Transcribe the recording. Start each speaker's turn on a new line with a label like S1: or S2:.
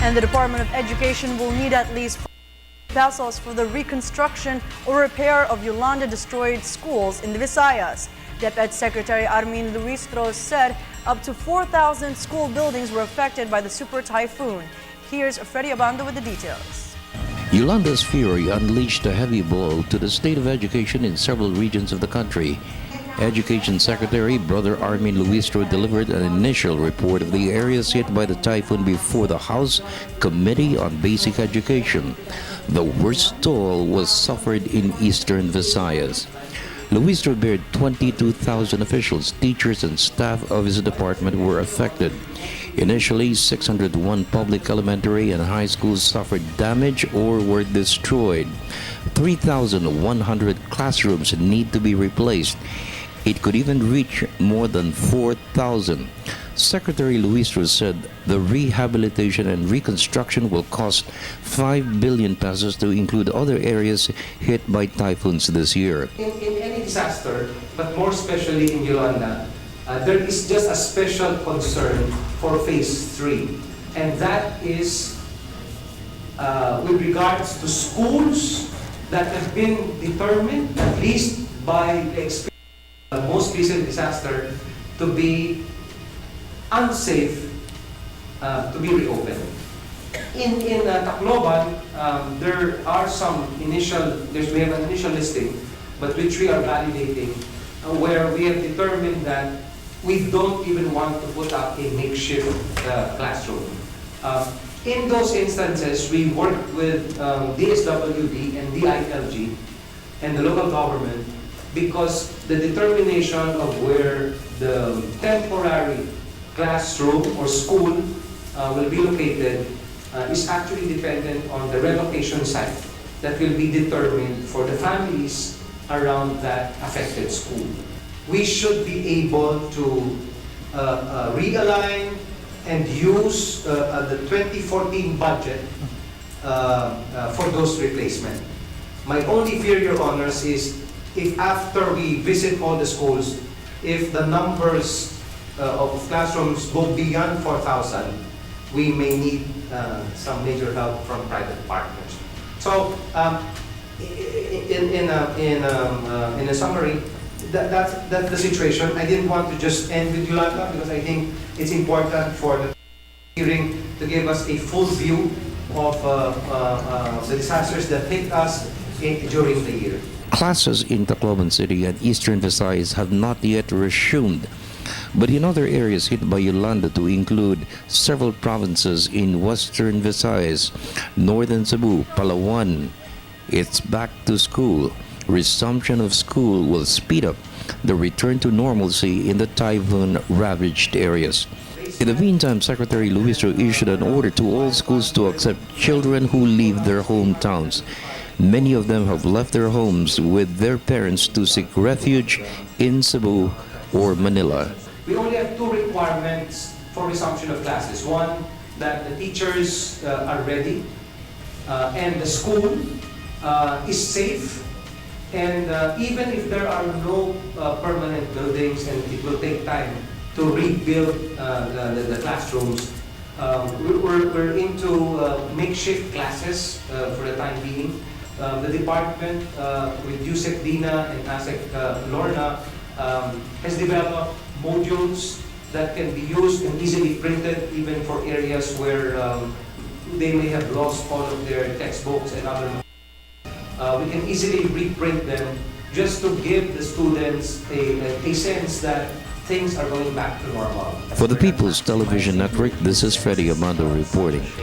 S1: And the Department of Education will need at least pesos for the reconstruction or repair of Yolanda destroyed schools in the Visayas. DepEd Secretary Armin Luistro said up to 4,000 school buildings were affected by the super typhoon. Here's Freddie Abando with the details.
S2: Yolanda's fury unleashed a heavy blow to the state of education in several regions of the country. Education Secretary Brother Armin Luistro delivered an initial report of the areas hit by the typhoon before the House Committee on Basic Education. The worst toll was suffered in eastern Visayas. Luistro said 22,000 officials, teachers, and staff of his department were affected. Initially, 601 public elementary and high schools suffered damage or were destroyed. 3,100 classrooms need to be replaced. It could even reach more than 4,000. Secretary Luistro said the rehabilitation and reconstruction will cost 5 billion pesos to include other areas hit by typhoons this year.
S3: In any disaster, but more especially in Yolanda, there is just a special concern for phase 3, and that is with regards to schools that have been determined, at least by the most recent disaster, to be unsafe to be reopened. In Tacloban, there are some we have an initial listing, but which we are validating, where we have determined that we don't even want to put up a makeshift classroom. In those instances, we worked with DSWD and DILG and the local government, because the determination of where the temporary classroom or school will be located is actually dependent on the relocation site that will be determined for the families around that affected school. We should be able to realign and use the 2014 budget for those replacements. My only fear, Your Honors, is if after we visit all the schools, if the numbers of classrooms go beyond 4,000, we may need some major help from private partners. So, in a summary, that's the situation. I didn't want to just end with Yolanda, because I think it's important for the hearing to give us a full view of the disasters that hit us during the year.
S2: Classes in Tacloban City and eastern Visayas have not yet resumed, but in other areas hit by Yolanda, to include several provinces in western Visayas, northern Cebu, Palawan, it's back to school. Resumption of school will speed up the return to normalcy in the typhoon-ravaged areas. In the meantime, Secretary Luistro issued an order to all schools to accept children who leave their hometowns. Many of them have left their homes with their parents to seek refuge in Cebu or Manila.
S3: We only have two requirements for resumption of classes. One, that the teachers are ready and the school is safe. And even if there are no permanent buildings and it will take time to rebuild the classrooms, we're into makeshift classes for the time being. The department with USEC Dina and ASEC Lorna has developed modules that can be used and easily printed even for areas where they may have lost all of their textbooks and other. We can easily reprint them just to give the students a sense that things are going back to normal.
S2: For the People's Television Network, this is Freddie Abando reporting.